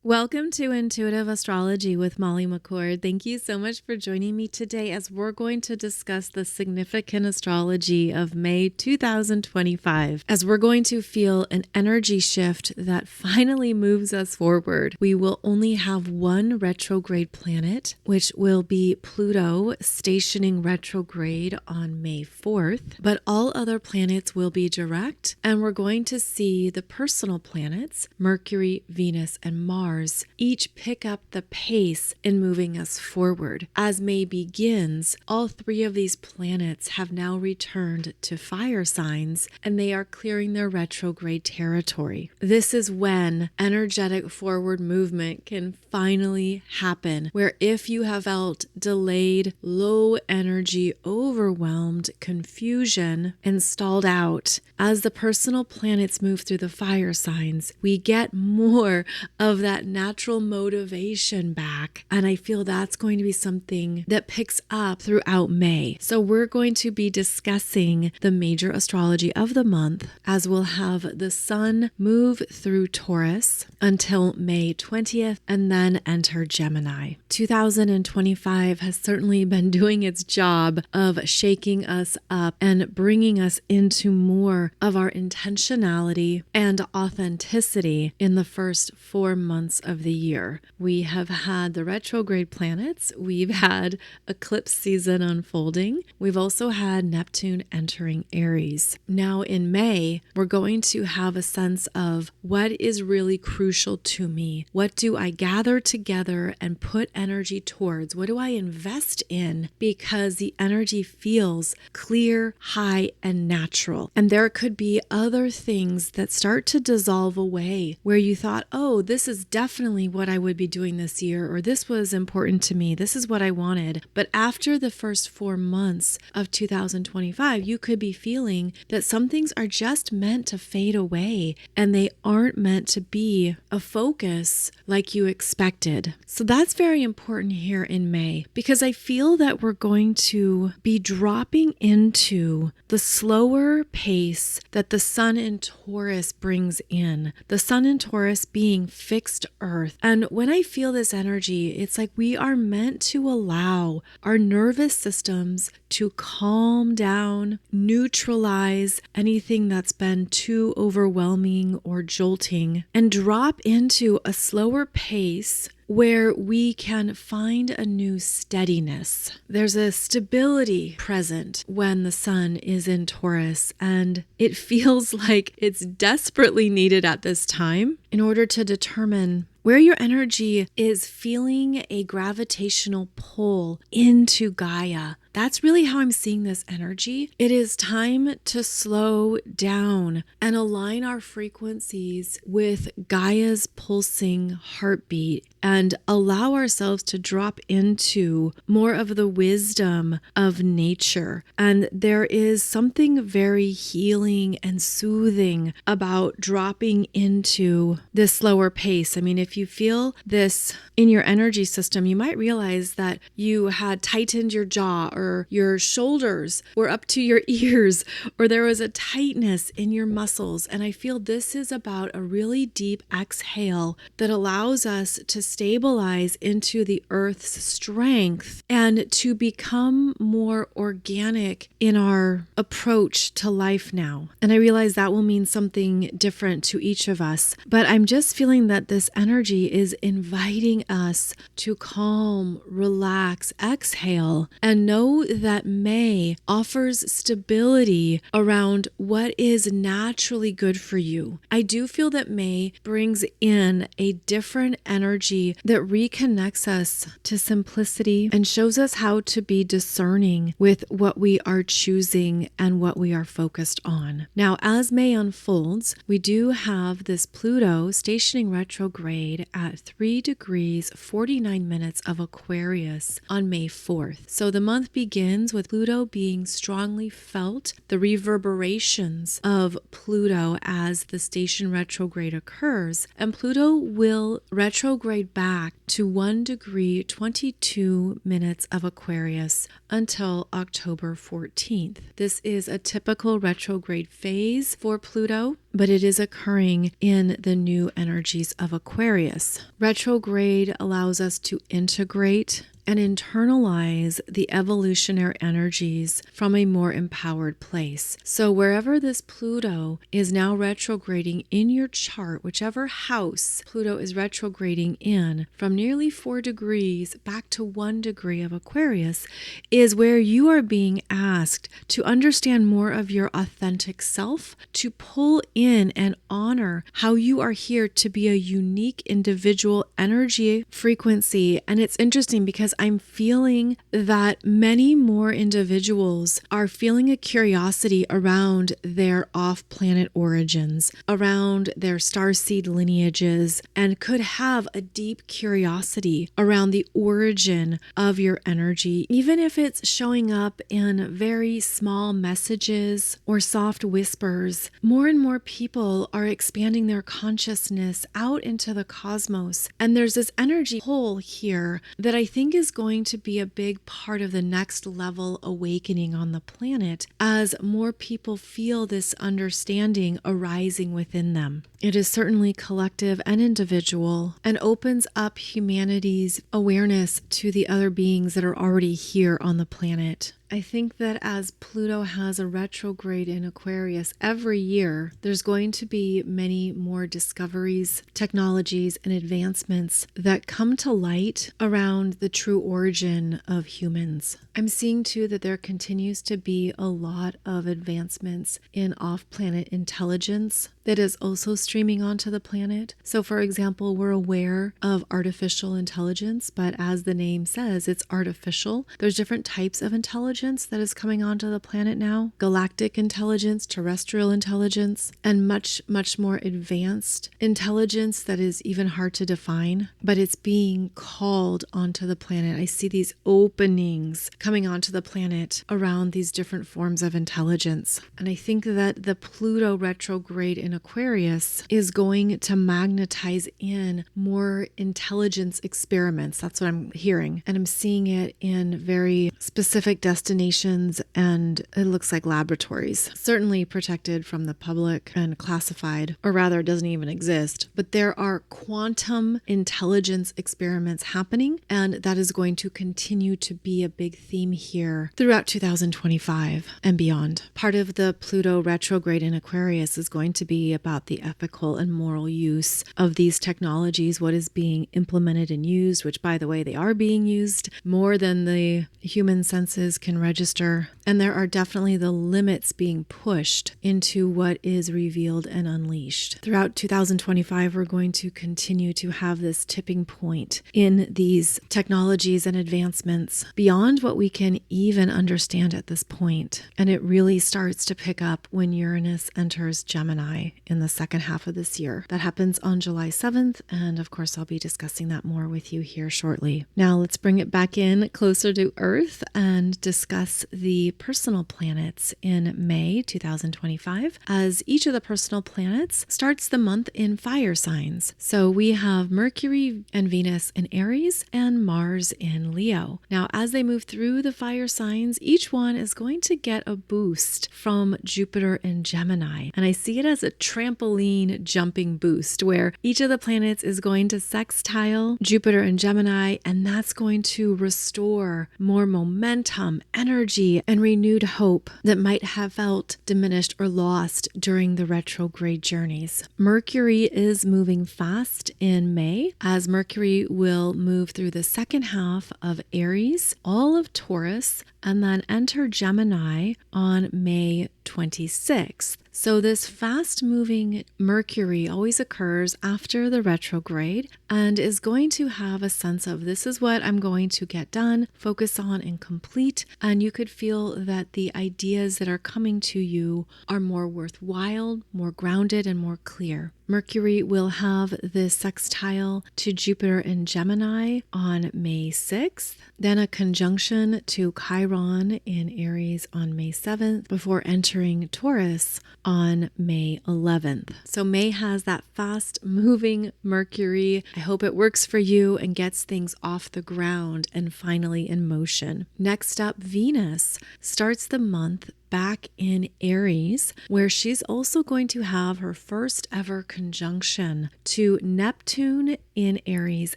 Welcome to Intuitive Astrology with Molly McCord. Thank you so much for joining me today as we're going to discuss the significant astrology of May 2025. As we're going to feel an energy shift that finally moves us forward. We will only have one retrograde planet, which will be Pluto stationing retrograde on May 4th, but all other planets will be direct, and we're going to see the personal planets, Mercury, Venus, and Mars, each pick up the pace in moving us forward. As May begins, all three of these planets have now returned to fire signs and they are clearing their retrograde territory. This is when energetic forward movement can finally happen, where if you have felt delayed, low energy, overwhelmed, confusion, and stalled out, as the personal planets move through the fire signs, we get more of that natural motivation back. And I feel that's going to be something that picks up throughout May. So we're going to be discussing the major astrology of the month, as we'll have the sun move through Taurus until May 20th and then enter Gemini. 2025 has certainly been doing its job of shaking us up and bringing us into more of our intentionality and authenticity in the first 4 months of the year. We have had the retrograde planets, we've had eclipse season unfolding, we've also had Neptune entering Aries. Now in May, we're going to have a sense of what is really crucial to me. What do I gather together and put energy towards? What do I invest in? Because the energy feels clear, high, and natural. And there could be other things that start to dissolve away where you thought, oh, this is definitely what I would be doing this year, or this was important to me. This is what I wanted. But after the first 4 months of 2025, you could be feeling that some things are just meant to fade away and they aren't meant to be a focus like you expected. So that's very important here in May, because I feel that we're going to be dropping into the slower pace that the sun in Taurus brings in. The sun in Taurus being fixed earth. And when I feel this energy, it's like we are meant to allow our nervous systems to calm down, neutralize anything that's been too overwhelming or jolting, and drop into a slower pace where we can find a new steadiness. There's a stability present when the sun is in Taurus, and it feels like it's desperately needed at this time in order to determine where your energy is feeling a gravitational pull into Gaia. That's really how I'm seeing this energy. It is time to slow down and align our frequencies with Gaia's pulsing heartbeat and allow ourselves to drop into more of the wisdom of nature. And there is something very healing and soothing about dropping into this slower pace. I mean, if you feel this in your energy system, you might realize that you had tightened your jaw, or your shoulders were up to your ears, or there was a tightness in your muscles. And I feel this is about a really deep exhale that allows us to stabilize into the earth's strength and to become more organic in our approach to life now. And I realize that will mean something different to each of us, but I'm just feeling that this energy is inviting us to calm, relax, exhale, and know that May offers stability around what is naturally good for you. I do feel that May brings in a different energy that reconnects us to simplicity and shows us how to be discerning with what we are choosing and what we are focused on. Now, as May unfolds, we do have this Pluto stationing retrograde at 3 degrees 49 minutes of Aquarius on May 4th. So the month begins with Pluto being strongly felt, the reverberations of Pluto as the station retrograde occurs, and Pluto will retrograde back to 1 degree 22 minutes of Aquarius until October 14th. This is a typical retrograde phase for Pluto, but it is occurring in the new energies of Aquarius. Retrograde allows us to integrate and internalize the evolutionary energies from a more empowered place. So wherever this Pluto is now retrograding in your chart, whichever house Pluto is retrograding in, from nearly 4 degrees back to 1 degree of Aquarius, is where you are being asked to understand more of your authentic self, to pull in and honor how you are here to be a unique individual energy frequency. And it's interesting because I'm feeling that many more individuals are feeling a curiosity around their off-planet origins, around their starseed lineages, and could have a deep curiosity around the origin of your energy, even if it's showing up in very small messages or soft whispers. More and more people are expanding their consciousness out into the cosmos, and there's this energy pull here that I think is going to be a big part of the next level awakening on the planet as more people feel this understanding arising within them. It is certainly collective and individual and opens up humanity's awareness to the other beings that are already here on the planet. I think that as Pluto has a retrograde in Aquarius every year, there's going to be many more discoveries, technologies, and advancements that come to light around the true origin of humans. I'm seeing too that there continues to be a lot of advancements in off-planet intelligence that is also streaming onto the planet. So for example, we're aware of artificial intelligence, but as the name says, it's artificial. There's different types of intelligence that is coming onto the planet now. Galactic intelligence, terrestrial intelligence, and much, much more advanced intelligence that is even hard to define, but it's being called onto the planet. I see these openings coming onto the planet around these different forms of intelligence. And I think that the Pluto retrograde in Aquarius is going to magnetize in more intelligence experiments. That's what I'm hearing. And I'm seeing it in very specific destinations, and it looks like laboratories, certainly protected from the public and classified, or rather it doesn't even exist. But there are quantum intelligence experiments happening, and that is going to continue to be a big theme here throughout 2025 and beyond. Part of the Pluto retrograde in Aquarius is going to be about the ethical and moral use of these technologies, what is being implemented and used, which by the way, they are being used more than the human senses can register. And there are definitely the limits being pushed into what is revealed and unleashed. Throughout 2025, we're going to continue to have this tipping point in these technologies and advancements beyond what we can even understand at this point. And it really starts to pick up when Uranus enters Gemini in the second half of this year. That happens on July 7th, and of course I'll be discussing that more with you here shortly. Now let's bring it back in closer to Earth and discuss the personal planets in May 2025, as each of the personal planets starts the month in fire signs. So we have Mercury and Venus in Aries and Mars in Leo. Now as they move through the fire signs, each one is going to get a boost from Jupiter and Gemini. And I see it as a trampoline jumping boost where each of the planets is going to sextile Jupiter and Gemini, and that's going to restore more momentum, energy, and renewed hope that might have felt diminished or lost during the retrograde journeys. Mercury is moving fast in May, as Mercury will move through the second half of Aries, all of Taurus, and then enter Gemini on May 26th. So this fast-moving Mercury always occurs after the retrograde and is going to have a sense of, this is what I'm going to get done, focus on, and complete. And you could feel that the ideas that are coming to you are more worthwhile, more grounded, and more clear. Mercury will have this sextile to Jupiter and Gemini on May 6th, then a conjunction to Chiron in Aries on May 7th, before entering Taurus on May 11th. So May has that fast moving Mercury. I hope it works for you and gets things off the ground and finally in motion. Next up, Venus starts the month back in Aries, where she's also going to have her first ever conjunction to Neptune in Aries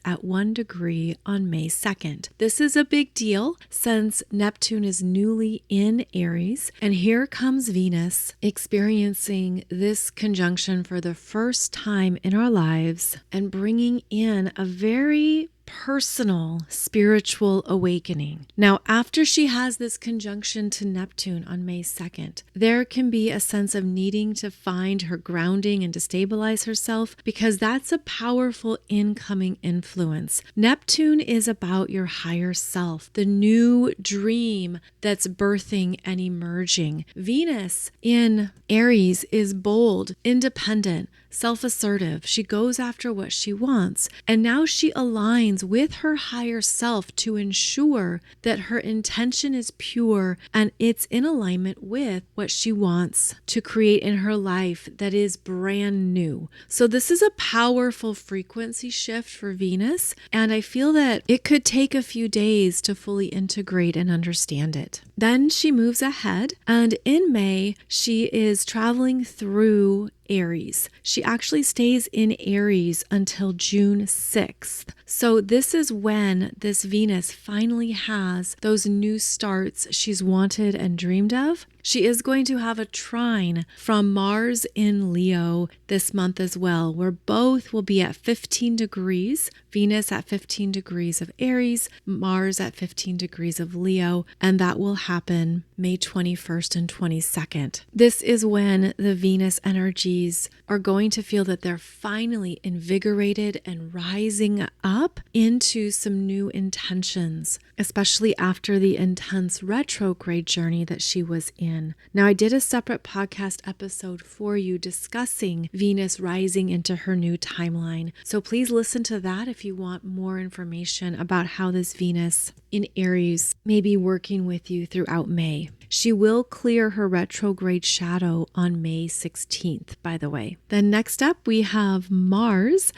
at 1 degree on May 2nd. This is a big deal since Neptune is newly in Aries, and here comes Venus experiencing this conjunction for the first time in our lives and bringing in a very personal spiritual awakening. Now, after she has this conjunction to Neptune on May 2nd, there can be a sense of needing to find her grounding and to stabilize herself, because that's a powerful incoming influence. Neptune is about your higher self, the new dream that's birthing and emerging. Venus in Aries is bold, independent, self-assertive. She goes after what she wants. And now she aligns with her higher self to ensure that her intention is pure and it's in alignment with what she wants to create in her life that is brand new. So this is a powerful frequency shift for Venus, and I feel that it could take a few days to fully integrate and understand it. Then she moves ahead, and in May, she is traveling through Aries. She actually stays in Aries until June 6th. So this is when this Venus finally has those new starts she's wanted and dreamed of. She is going to have a trine from Mars in Leo this month as well, where both will be at 15 degrees, Venus at 15 degrees of Aries, Mars at 15 degrees of Leo, and that will happen May 21st and 22nd. This is when the Venus energies are going to feel that they're finally invigorated and rising up into some new intentions, especially after the intense retrograde journey that she was in. Now, I did a separate podcast episode for you discussing Venus rising into her new timeline. So please listen to that if you want more information about how this Venus in Aries may be working with you throughout May. She will clear her retrograde shadow on May 16th, by the way. Then next up, we have Mars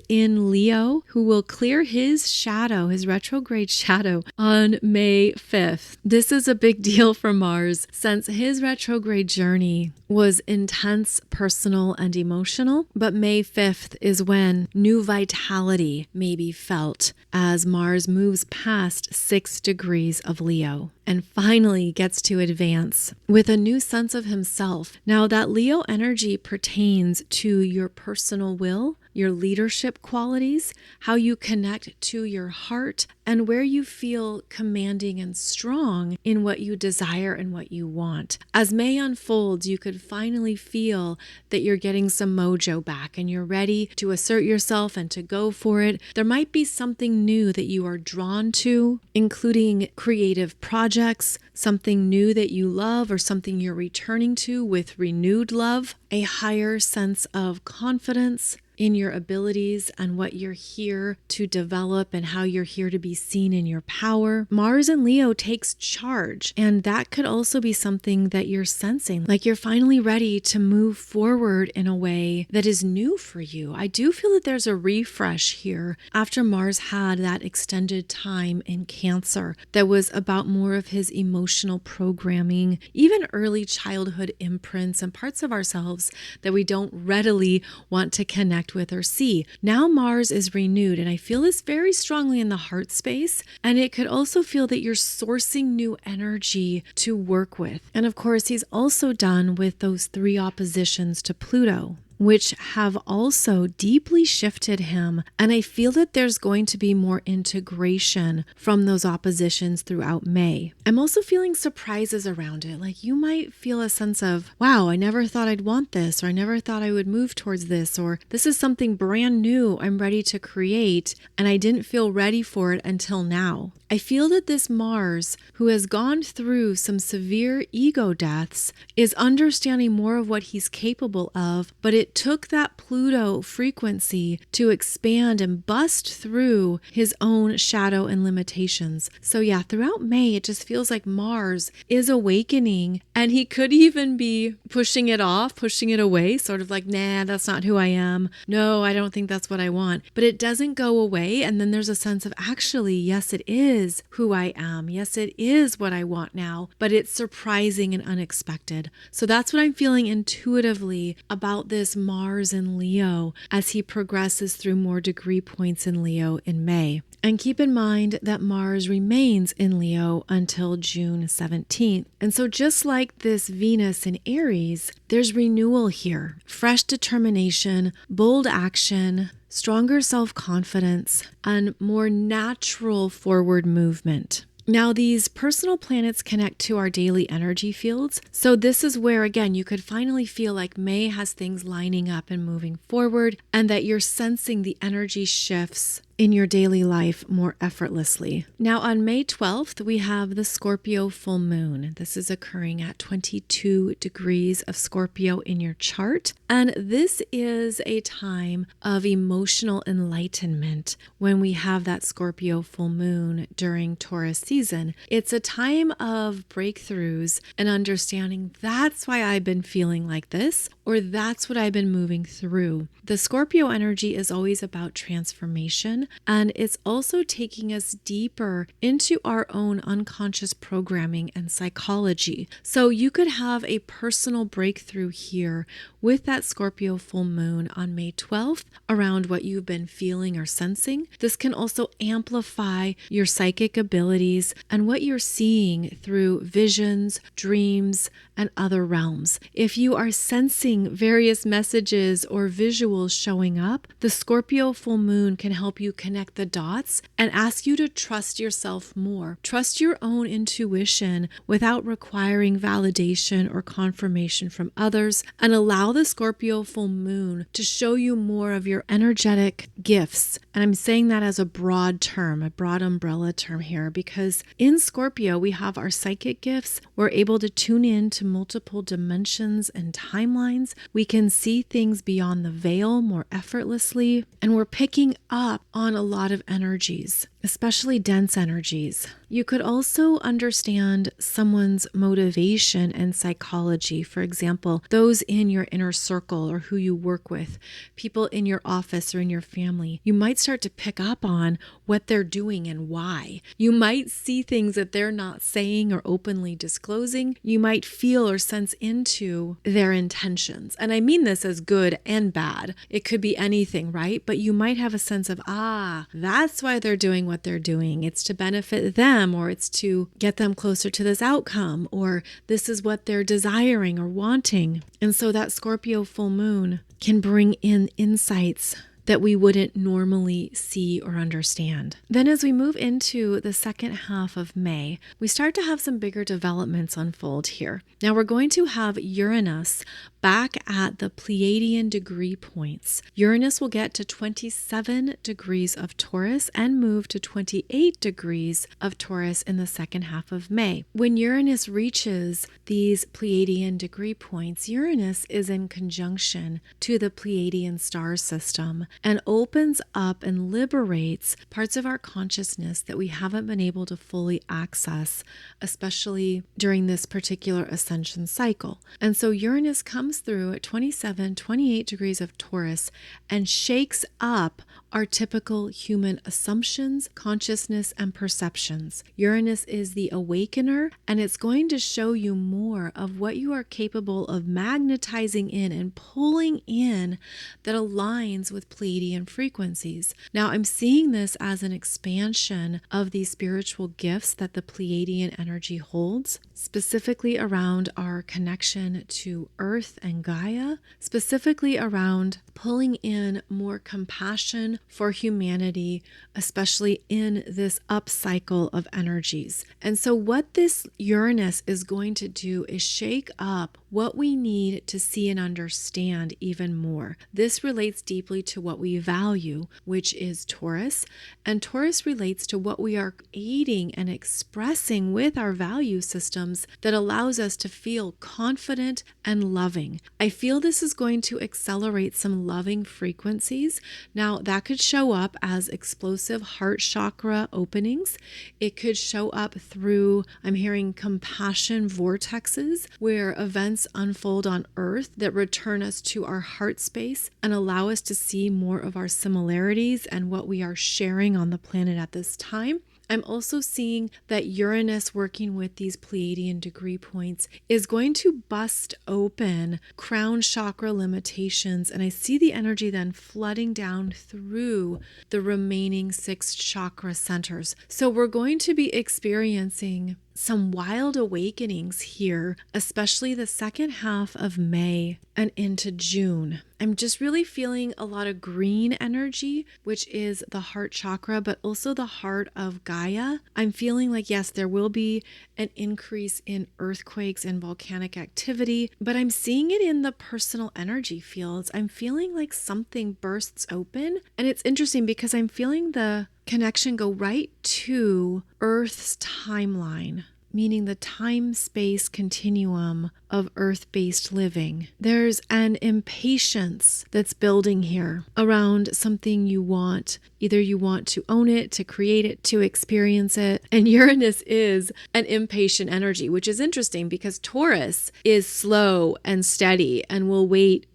in Leo, who will clear his shadow, his retrograde shadow, on May 5th. This is a big deal for Mars, since his retrograde journey was intense, personal, and emotional. But May 5th is when new vitality may be felt as Mars moves past 6 degrees of Leo and finally gets to advance with a new sense of himself. Now, that Leo energy pertains to your personal will, your leadership qualities, how you connect to your heart, and where you feel commanding and strong in what you desire and what you want. As May unfolds, you could finally feel that you're getting some mojo back and you're ready to assert yourself and to go for it. There might be something new that you are drawn to, including creative projects, something new that you love or something you're returning to with renewed love, a higher sense of confidence in your abilities and what you're here to develop and how you're here to be seen in your power. Mars in Leo takes charge, and that could also be something that you're sensing, like you're finally ready to move forward in a way that is new for you. I do feel that there's a refresh here after Mars had that extended time in Cancer that was about more of his emotional programming, even early childhood imprints and parts of ourselves that we don't readily want to connect with or see. Now Mars is renewed, and I feel this very strongly in the heart space, and it could also feel that you're sourcing new energy to work with. And of course, he's also done with those 3 oppositions to Pluto, which have also deeply shifted him. And I feel that there's going to be more integration from those oppositions throughout May. I'm also feeling surprises around it. Like you might feel a sense of, wow, I never thought I'd want this, or I never thought I would move towards this, or this is something brand new I'm ready to create, and I didn't feel ready for it until now. I feel that this Mars, who has gone through some severe ego deaths, is understanding more of what he's capable of, but it took that Pluto frequency to expand and bust through his own shadow and limitations. So yeah, throughout May, it just feels like Mars is awakening, and he could even be pushing it off, pushing it away, sort of like, nah, that's not who I am. No, I don't think that's what I want. But it doesn't go away. And then there's a sense of, actually, yes, it is who I am. Yes, it is what I want now, but it's surprising and unexpected. So that's what I'm feeling intuitively about this Mars in Leo as he progresses through more degree points in Leo in May. And keep in mind that Mars remains in Leo until June 17th. And so just like this Venus in Aries, there's renewal here, fresh determination, bold action, stronger self-confidence, and more natural forward movement. Now, these personal planets connect to our daily energy fields. So this is where, again, you could finally feel like May has things lining up and moving forward, and that you're sensing the energy shifts in your daily life more effortlessly. Now on May 12th, we have the Scorpio full moon. This is occurring at 22 degrees of Scorpio in your chart. And this is a time of emotional enlightenment when we have that Scorpio full moon during Taurus season. It's a time of breakthroughs and understanding that's why I've been feeling like this, or that's what I've been moving through. The Scorpio energy is always about transformation, and it's also taking us deeper into our own unconscious programming and psychology. So you could have a personal breakthrough here with that Scorpio full moon on May 12th around what you've been feeling or sensing. This can also amplify your psychic abilities and what you're seeing through visions, dreams, and other realms. If you are sensing various messages or visuals showing up, the Scorpio full moon can help you connect the dots and ask you to trust yourself more. Trust your own intuition without requiring validation or confirmation from others, and allow the Scorpio full moon to show you more of your energetic gifts. And I'm saying that as a broad term, a broad umbrella term here, because in Scorpio, we have our psychic gifts. We're able to tune in to multiple dimensions and timelines. We can see things beyond the veil more effortlessly, and we're picking up on a lot of energies, especially dense energies. You could also understand someone's motivation and psychology. For example, those in your inner circle or who you work with, people in your office or in your family. You might start to pick up on what they're doing and why. You might see things that they're not saying or openly disclosing. You might feel or sense into their intentions. And I mean this as good and bad. It could be anything, right? But you might have a sense of, that's why they're doing what they're doing. It's to benefit them, or it's to get them closer to this outcome, or this is what they're desiring or wanting. And so that Scorpio full moon can bring in insights that we wouldn't normally see or understand. Then as we move into the second half of May, we start to have some bigger developments unfold here. Now we're going to have Uranus back at the Pleiadean degree points. Uranus will get to 27 degrees of Taurus and move to 28 degrees of Taurus in the second half of May. When Uranus reaches these Pleiadean degree points, Uranus is in conjunction to the Pleiadean star system and opens up and liberates parts of our consciousness that we haven't been able to fully access, especially during this particular ascension cycle. And so Uranus comes through at 27, 28 degrees of Taurus and shakes up our typical human assumptions, consciousness, and perceptions. Uranus is the awakener, and it's going to show you more of what you are capable of magnetizing in and pulling in that aligns with Pleiadian frequencies. Now, I'm seeing this as an expansion of these spiritual gifts that the Pleiadian energy holds, specifically around our connection to Earth and Gaia, specifically around pulling in more compassion, for humanity, especially in this upcycle of energies. And so what this Uranus is going to do is shake up what we need to see and understand even more. This relates deeply to what we value, which is Taurus, and Taurus relates to what we are aiding and expressing with our value systems that allows us to feel confident and loving. I feel this is going to accelerate some loving frequencies. Now, that could show up as explosive heart chakra openings. It could show up through, I'm hearing, compassion vortexes, where events unfold on Earth that return us to our heart space and allow us to see more of our similarities and what we are sharing on the planet at this time. I'm also seeing that Uranus working with these Pleiadean degree points is going to bust open crown chakra limitations. And I see the energy then flooding down through the remaining 6 chakra centers. So we're going to be experiencing some wild awakenings here, especially the second half of May and into June. I'm just really feeling a lot of green energy, which is the heart chakra, but also the heart of Gaia. I'm feeling like, yes, there will be an increase in earthquakes and volcanic activity, but I'm seeing it in the personal energy fields. I'm feeling like something bursts open. And it's interesting because I'm feeling the connection go right to Earth's timeline, meaning the time-space continuum of Earth-based living. There's an impatience that's building here around something you want. Either you want to own it, to create it, to experience it. And Uranus is an impatient energy, which is interesting because Taurus is slow and steady and will wait.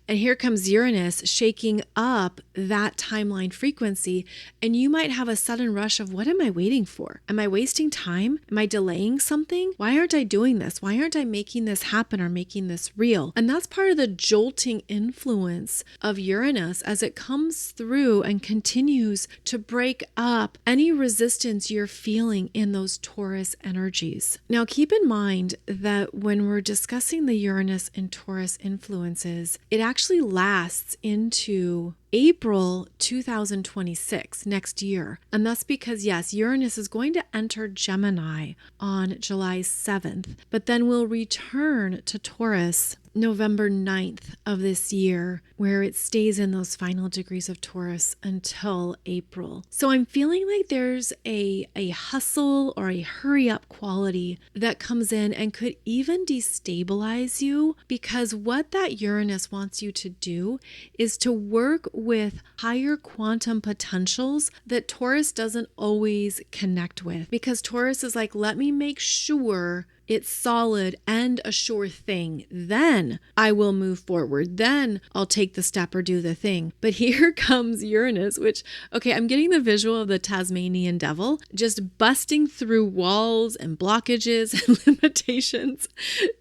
And here comes Uranus shaking up that timeline frequency. And you might have a sudden rush of, what am I waiting for? Am I wasting time? Am I delaying something? Why aren't I doing this? Why aren't I making this happen or making this real? And that's part of the jolting influence of Uranus as it comes through and continues to break up any resistance you're feeling in those Taurus energies. Now, keep in mind that when we're discussing the Uranus and Taurus influences, it actually lasts into April 2026, next year. And that's because, yes, Uranus is going to enter Gemini on July 7th, but then will return to Taurus November 9th of this year, where it stays in those final degrees of Taurus until April. So I'm feeling like there's a hustle or a hurry up quality that comes in and could even destabilize you, because what that Uranus wants you to do is to work with higher quantum potentials that Taurus doesn't always connect with, because Taurus is like, let me make sure it's solid and a sure thing. Then I will move forward. Then I'll take the step or do the thing. But here comes Uranus, which, okay, I'm getting the visual of the Tasmanian devil just busting through walls and blockages and limitations.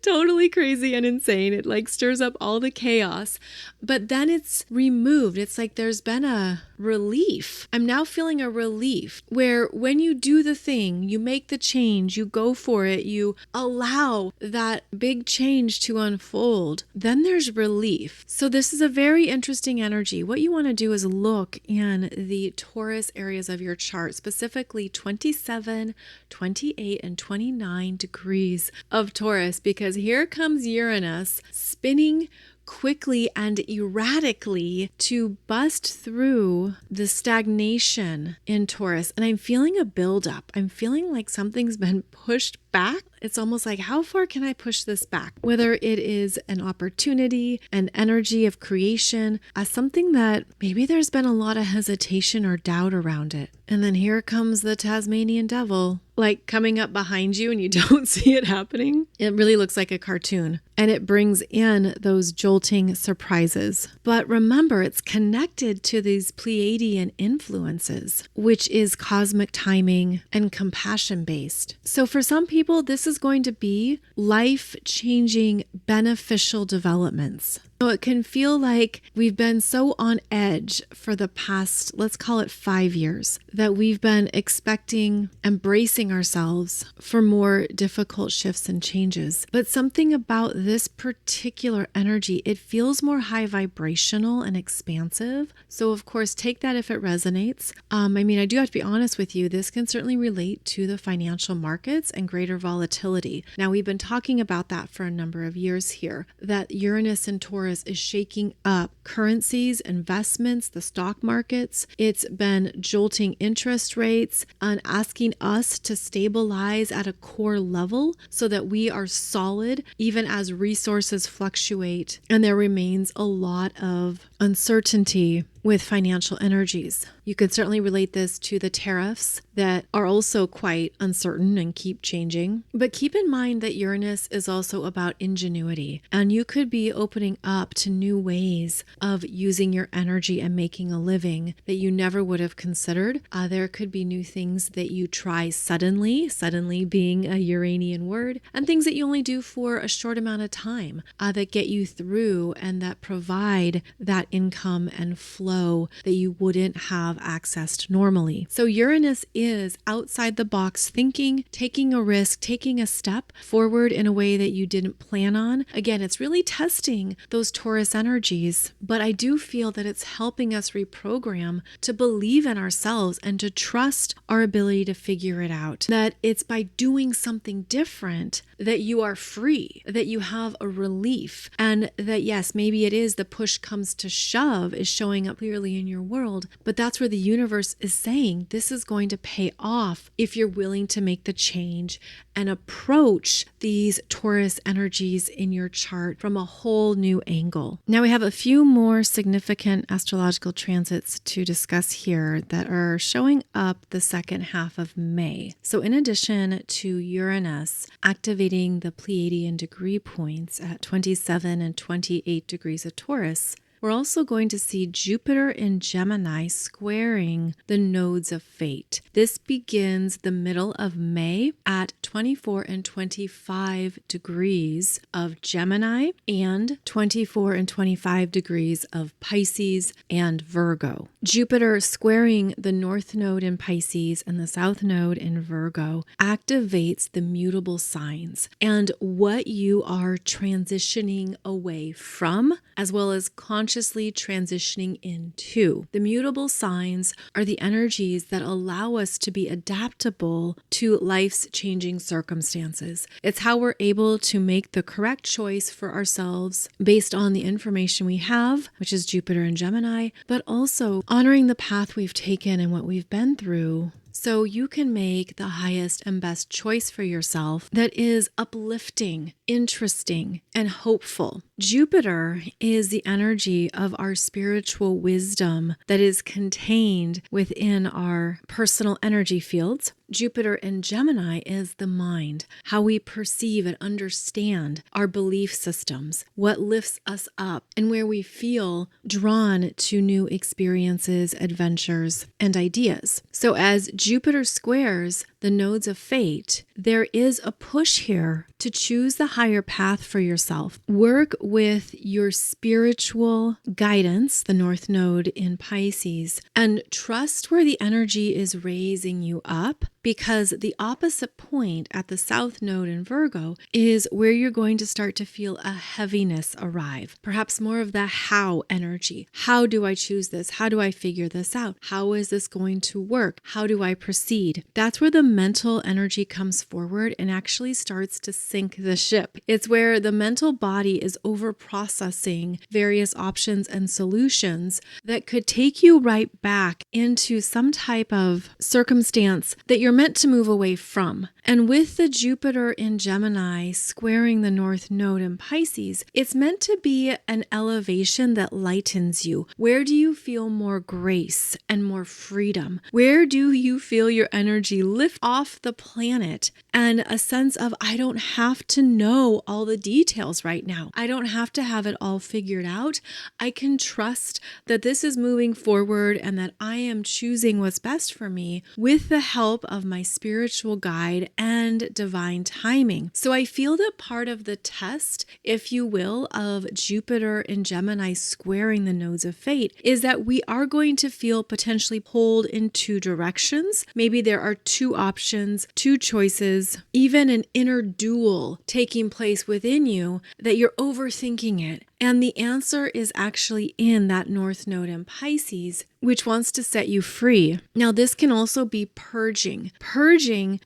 Totally crazy and insane. It like stirs up all the chaos, but then it's removed. It's like there's been a relief. I'm now feeling a relief where when you do the thing, you make the change, you go for it, you allow that big change to unfold, then there's relief. So this is a very interesting energy. What you want to do is look in the Taurus areas of your chart, specifically 27, 28, and 29 degrees of Taurus, because here comes Uranus spinning quickly and erratically to bust through the stagnation in Taurus. And I'm feeling a buildup. I'm feeling like something's been pushed back. It's almost like, how far can I push this back? Whether it is an opportunity, an energy of creation, something that maybe there's been a lot of hesitation or doubt around it. And then here comes the Tasmanian devil, like coming up behind you and you don't see it happening. It really looks like a cartoon. And it brings in those jolting surprises. But remember, it's connected to these Pleiadean influences, which is cosmic timing and compassion based. So for some people, this is going to be life-changing, beneficial developments. So it can feel like we've been so on edge for the past, let's call it 5 years, that we've been expecting, embracing ourselves for more difficult shifts and changes. But something about this particular energy, it feels more high vibrational and expansive. So of course, take that if it resonates. I do have to be honest with you, this can certainly relate to the financial markets and greater volatility. Now, we've been talking about that for a number of years here, that Uranus and Taurus is shaking up currencies, investments, the stock markets. It's been jolting interest rates and asking us to stabilize at a core level so that we are solid even as resources fluctuate and there remains a lot of uncertainty with financial energies. You could certainly relate this to the tariffs that are also quite uncertain and keep changing. But keep in mind that Uranus is also about ingenuity, and you could be opening up to new ways of using your energy and making a living that you never would have considered. There could be new things that you try suddenly being a Uranian word, and things that you only do for a short amount of time that get you through and that provide that income and flow that you wouldn't have accessed normally. So Uranus is outside the box thinking, taking a risk, taking a step forward in a way that you didn't plan on. Again, it's really testing those Taurus energies, but I do feel that it's helping us reprogram to believe in ourselves and to trust our ability to figure it out. That it's by doing something different that you are free, that you have a relief, and that yes, maybe it is the push comes to shove is showing up clearly in your world, but that's where the universe is saying this is going to pay off if you're willing to make the change and approach these Taurus energies in your chart from a whole new angle. Now we have a few more significant astrological transits to discuss here that are showing up the second half of May. So in addition to Uranus activating the Pleiadean degree points at 27 and 28 degrees of Taurus, we're also going to see Jupiter in Gemini squaring the nodes of fate. This begins the middle of May at 24 and 25 degrees of Gemini and 24 and 25 degrees of Pisces and Virgo. Jupiter squaring the north node in Pisces and the south node in Virgo activates the mutable signs and what you are transitioning away from, as well as consciously transitioning into. The mutable signs are the energies that allow us to be adaptable to life's changing circumstances. It's how we're able to make the correct choice for ourselves based on the information we have, which is Jupiter and Gemini, but also honoring the path we've taken and what we've been through, so you can make the highest and best choice for yourself that is uplifting, interesting, and hopeful. Jupiter is the energy of our spiritual wisdom that is contained within our personal energy fields. Jupiter in Gemini is the mind, how we perceive and understand our belief systems, what lifts us up, and where we feel drawn to new experiences, adventures, and ideas. So as Jupiter squares the nodes of fate, there is a push here to choose the higher path for yourself. Work with your spiritual guidance, the North Node in Pisces, and trust where the energy is raising you up, because the opposite point at the South Node in Virgo is where you're going to start to feel a heaviness arrive. Perhaps more of the how energy. How do I choose this? How do I figure this out? How is this going to work? How do I proceed? That's where the mental energy comes forward and actually starts to sink the ship. It's where the mental body is over processing various options and solutions that could take you right back into some type of circumstance that you're meant to move away from. And with the Jupiter in Gemini squaring the North Node in Pisces, it's meant to be an elevation that lightens you. Where do you feel more grace and more freedom? Where do you feel your energy lift off the planet and a sense of I don't have to know all the details right now. I don't have to have it all figured out. I can trust that this is moving forward and that I am choosing what's best for me with the help of my spiritual guide and divine timing. So I feel that part of the test, if you will, of Jupiter in Gemini squaring the nodes of fate is that we are going to feel potentially pulled in two directions. Maybe there are two options, two choices, even an inner duel taking place within you that you're overthinking it. And the answer is actually in that North Node in Pisces, which wants to set you free. Now, this can also be purging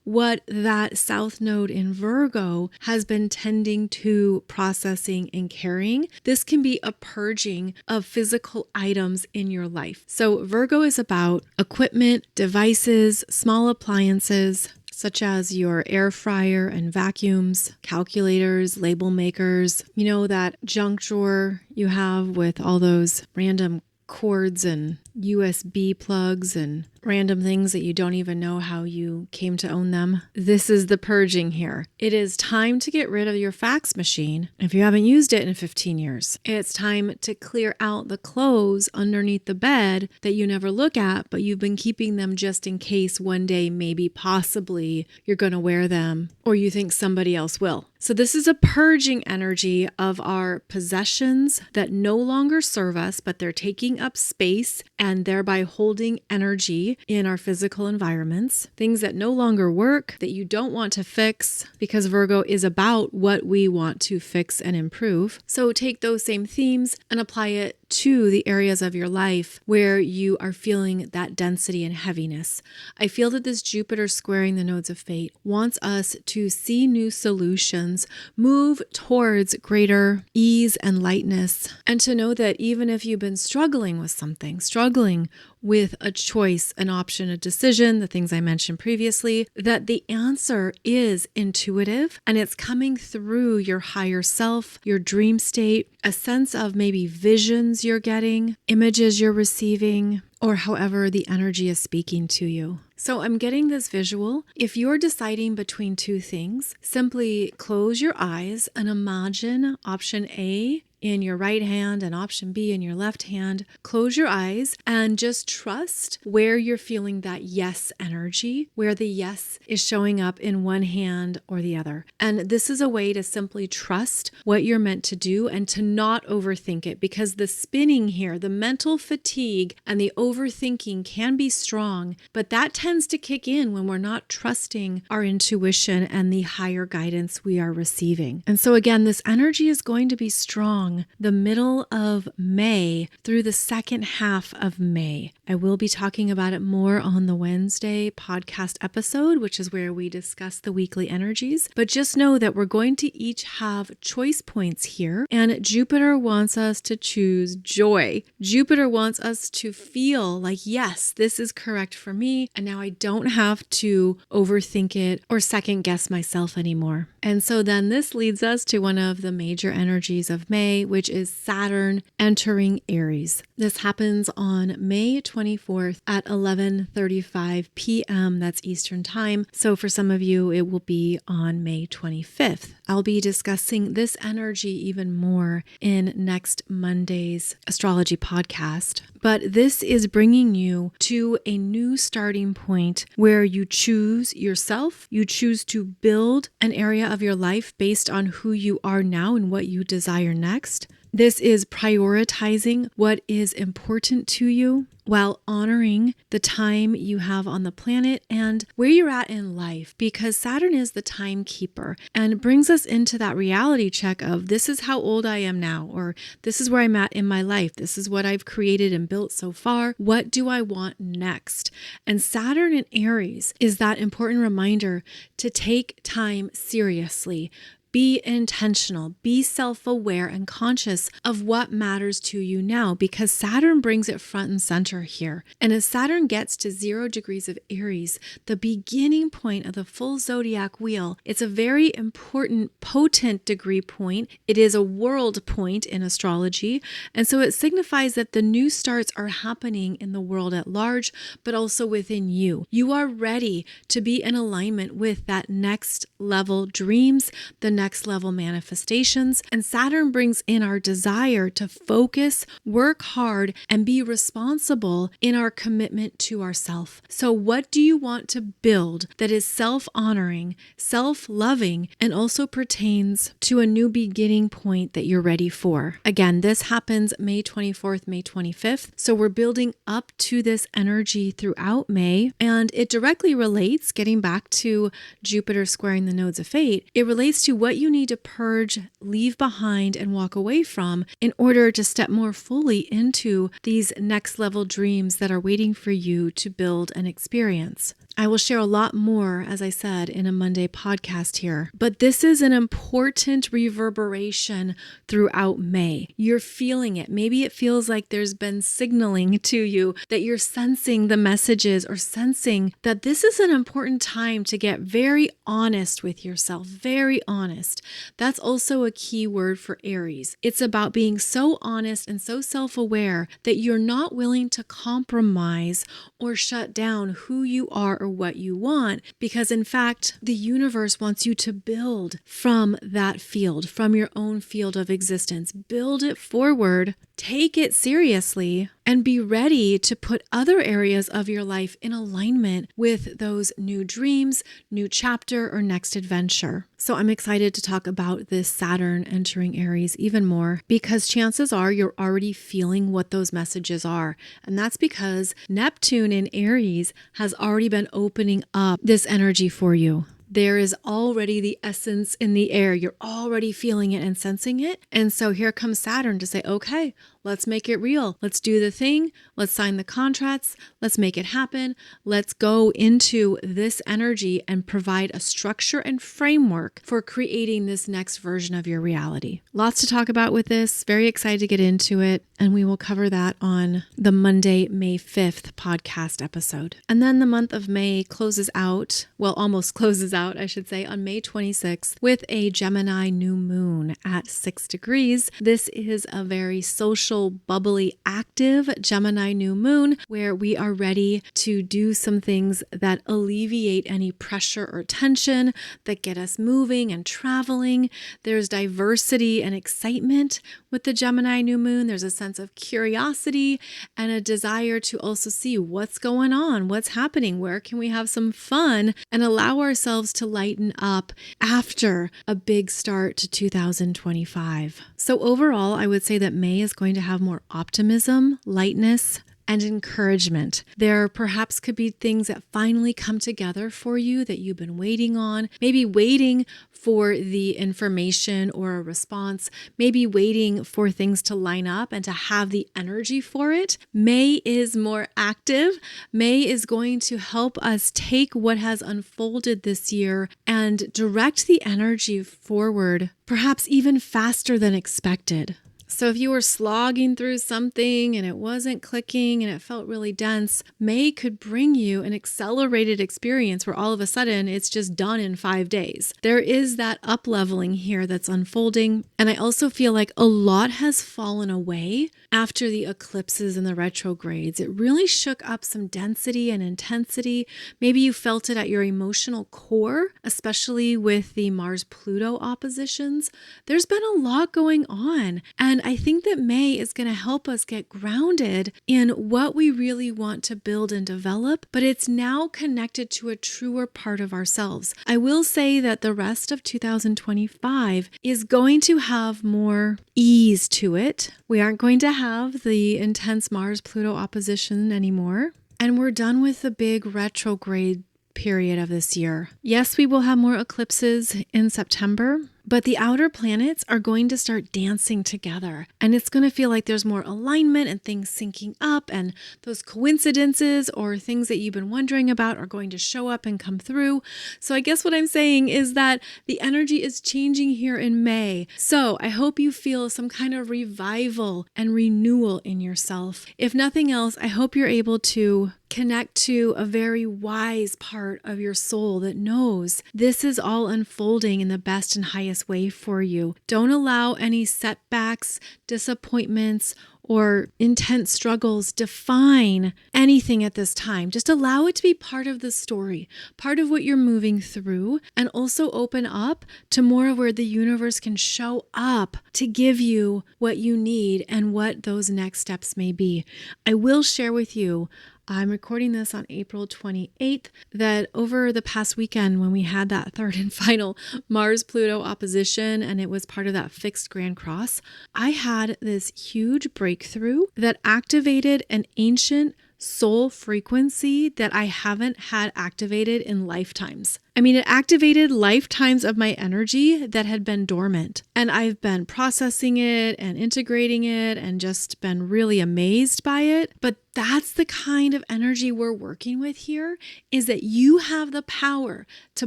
what that South Node in Virgo has been tending to processing and carrying. This can be a purging of physical items in your life. So Virgo is about equipment, devices, small appliances, such as your air fryer and vacuums, calculators, label makers, that junk drawer you have with all those random cords and USB plugs and random things that you don't even know how you came to own them. This is the purging here. It is time to get rid of your fax machine if you haven't used it in 15 years. It's time to clear out the clothes underneath the bed that you never look at, but you've been keeping them just in case one day, maybe possibly, you're going to wear them or you think somebody else will. So this is a purging energy of our possessions that no longer serve us, but they're taking up space and thereby holding energy in our physical environments. Things that no longer work, that you don't want to fix, because Virgo is about what we want to fix and improve. So take those same themes and apply it to the areas of your life where you are feeling that density and heaviness. I feel that this Jupiter squaring the nodes of fate wants us to see new solutions, move towards greater ease and lightness, and to know that even if you've been struggling with something, struggling with a choice, an option, a decision, the things I mentioned previously, that the answer is intuitive and it's coming through your higher self, your dream state, a sense of maybe visions you're getting, images you're receiving, or however the energy is speaking to you. So I'm getting this visual. If you're deciding between two things, simply close your eyes and imagine option A in your right hand and option B in your left hand. Close your eyes and just trust where you're feeling that yes energy, where the yes is showing up in one hand or the other. And this is a way to simply trust what you're meant to do and to not overthink it, because the spinning here, the mental fatigue and the overthinking can be strong, but that tends to kick in when we're not trusting our intuition and the higher guidance we are receiving. And so again, this energy is going to be strong the middle of May through the second half of May. I will be talking about it more on the Wednesday podcast episode, which is where we discuss the weekly energies. But just know that we're going to each have choice points here, and Jupiter wants us to choose joy. Jupiter wants us to feel like, yes, this is correct for me, and now I don't have to overthink it or second guess myself anymore. And so then this leads us to one of the major energies of May, which is Saturn entering Aries. This happens on May 24th at 11:35 p.m. That's Eastern Time. So for some of you, it will be on May 25th. I'll be discussing this energy even more in next Monday's Astrology podcast. But this is bringing you to a new starting point where you choose yourself. You choose to build an area of your life based on who you are now and what you desire next. This is prioritizing what is important to you while honoring the time you have on the planet and where you're at in life, because Saturn is the timekeeper and brings us into that reality check of this is how old I am now, or this is where I'm at in my life. This is what I've created and built so far. What do I want next? And Saturn in Aries is that important reminder to take time seriously. Be intentional, be self-aware and conscious of what matters to you now, because Saturn brings it front and center here. And as Saturn gets to 0 degrees of Aries, the beginning point of the full zodiac wheel, it's a very important, potent degree point. It is a world point in astrology. And so it signifies that the new starts are happening in the world at large, but also within you. You are ready to be in alignment with that next level dreams, the next level manifestations. And Saturn brings in our desire to focus, work hard, and be responsible in our commitment to ourselves. So what do you want to build that is self-honoring, self-loving, and also pertains to a new beginning point that you're ready for? Again, this happens May 24th, May 25th. So we're building up to this energy throughout May, and it directly relates, getting back to Jupiter squaring the nodes of fate, it relates to what you need to purge, leave behind, and walk away from in order to step more fully into these next level dreams that are waiting for you to build and experience. I will share a lot more, as I said, in a Monday podcast here, but this is an important reverberation throughout May. You're feeling it. Maybe it feels like there's been signaling to you that you're sensing the messages or sensing that this is an important time to get very honest with yourself, very honest. That's also a key word for Aries. It's about being so honest and so self-aware that you're not willing to compromise or shut down who you are or what you want, because in fact, the universe wants you to build from that field, from your own field of existence. Build it forward, take it seriously, and be ready to put other areas of your life in alignment with those new dreams, new chapter, or next adventure. So I'm excited to talk about this Saturn entering Aries even more, because chances are you're already feeling what those messages are. And that's because Neptune in Aries has already been opening up this energy for you. There is already the essence in the air. You're already feeling it and sensing it. And so here comes Saturn to say, okay, let's make it real. Let's do the thing. Let's sign the contracts. Let's make it happen. Let's go into this energy and provide a structure and framework for creating this next version of your reality. Lots to talk about with this. Very excited to get into it. And we will cover that on the Monday, May 5th podcast episode. And then the month of May closes out, well, almost closes out, I should say, on May 26th with a Gemini new moon at 6 degrees. This is a very social, bubbly, active Gemini new moon where we are ready to do some things that alleviate any pressure or tension, that get us moving and traveling. There's diversity and excitement with the Gemini new moon. There's a sense of curiosity and a desire to also see what's going on, what's happening, where can we have some fun and allow ourselves to lighten up after a big start to 2025. So overall, I would say that May is going to have more optimism, lightness, and encouragement. There perhaps could be things that finally come together for you that you've been waiting on, maybe waiting for the information or a response, maybe waiting for things to line up and to have the energy for it. May is more active. May is going to help us take what has unfolded this year and direct the energy forward, perhaps even faster than expected. So if you were slogging through something and it wasn't clicking and it felt really dense, May could bring you an accelerated experience where all of a sudden it's just done in 5 days. There is that up-leveling here that's unfolding. And I also feel like a lot has fallen away after the eclipses and the retrogrades. It really shook up some density and intensity. Maybe you felt it at your emotional core, especially with the Mars-Pluto oppositions. There's been a lot going on. And I think that May is going to help us get grounded in what we really want to build and develop, but it's now connected to a truer part of ourselves. I will say that the rest of 2025 is going to have more ease to it. We aren't going to have the intense Mars-Pluto opposition anymore. And we're done with the big retrograde period of this year. Yes, we will have more eclipses in September. but the outer planets are going to start dancing together, and it's going to feel like there's more alignment and things syncing up, and those coincidences or things that you've been wondering about are going to show up and come through. So I guess what I'm saying is that the energy is changing here in May. So I hope you feel some kind of revival and renewal in yourself. If nothing else, I hope you're able to connect to a very wise part of your soul that knows this is all unfolding in the best and highest way for you. Don't allow any setbacks, disappointments, or intense struggles define anything at this time. Just allow it to be part of the story, part of what you're moving through, and also open up to more of where the universe can show up to give you what you need and what those next steps may be. I will share with you, I'm recording this on April 28th, that over the past weekend when we had that third and final Mars-Pluto opposition and it was part of that fixed Grand Cross, I had this huge breakthrough that activated an ancient soul frequency that I haven't had activated in lifetimes. I mean, it activated lifetimes of my energy that had been dormant. And I've been processing it and integrating it and just been really amazed by it. But that's the kind of energy we're working with here, is that you have the power to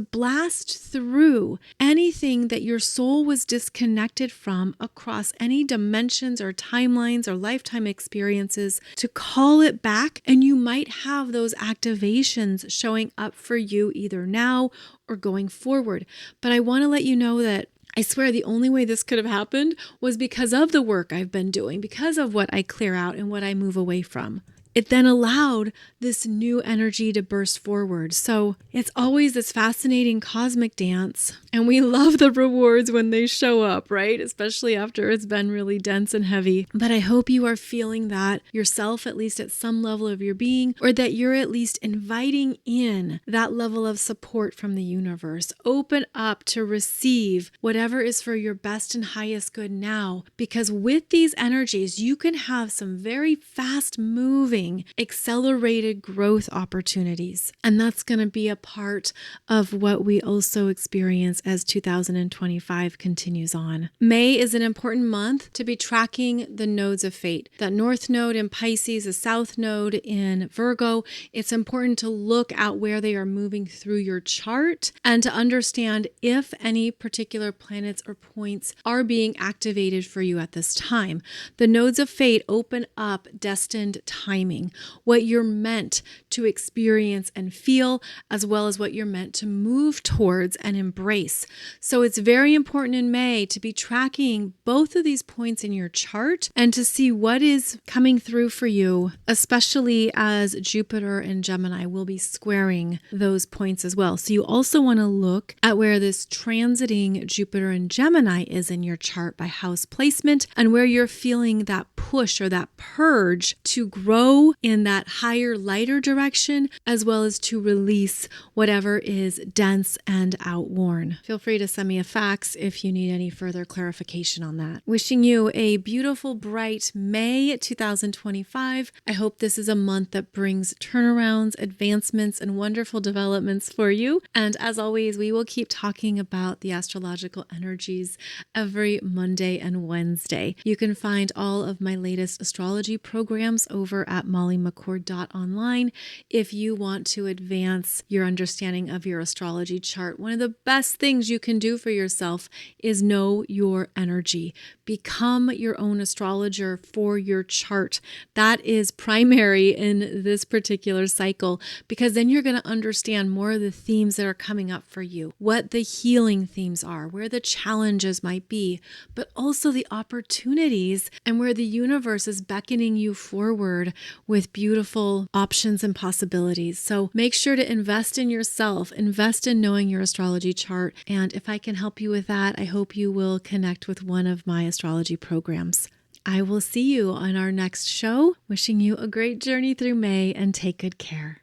blast through anything that your soul was disconnected from across any dimensions or timelines or lifetime experiences, to call it back. And you might have those activations showing up for you either now or going forward. But I want to let you know that I swear the only way this could have happened was because of the work I've been doing, because of what I clear out and what I move away from. It then allowed this new energy to burst forward. So it's always this fascinating cosmic dance, and we love the rewards when they show up, right? Especially after it's been really dense and heavy. But I hope you are feeling that yourself, at least at some level of your being, or that you're at least inviting in that level of support from the universe. Open up to receive whatever is for your best and highest good now, because with these energies, you can have some very fast moving, accelerated growth opportunities. And that's going to be a part of what we also experience as 2025 continues on. May is an important month to be tracking the nodes of fate. That North Node in Pisces, the South Node in Virgo. It's important to look at where they are moving through your chart and to understand if any particular planets or points are being activated for you at this time. The nodes of fate open up destined timing, what you're meant to experience and feel, as well as what you're meant to move towards and embrace. So it's very important in May to be tracking both of these points in your chart and to see what is coming through for you, especially as Jupiter and Gemini will be squaring those points as well. So you also want to look at where this transiting Jupiter and Gemini is in your chart by house placement, and where you're feeling that push or that purge to grow in that higher, lighter direction, as well as to release whatever is dense and outworn. Feel free to send me a fax if you need any further clarification on that. Wishing you a beautiful, bright May 2025. I hope this is a month that brings turnarounds, advancements, and wonderful developments for you. And as always, we will keep talking about the astrological energies every Monday and Wednesday. You can find all of my latest astrology programs over at mollymccord.online if you want to advance your understanding of your astrology chart. One of the best things you can do for yourself is know your energy. Become your own astrologer for your chart. That is primary in this particular cycle, because then you're going to understand more of the themes that are coming up for you, what the healing themes are, where the challenges might be, but also the opportunities and where the universe is beckoning you forward with beautiful options and possibilities. So make sure to invest in yourself, invest in knowing your astrology chart. And if I can help you with that, I hope you will connect with one of my astrology programs. I will see you on our next show. Wishing you a great journey through May, and take good care.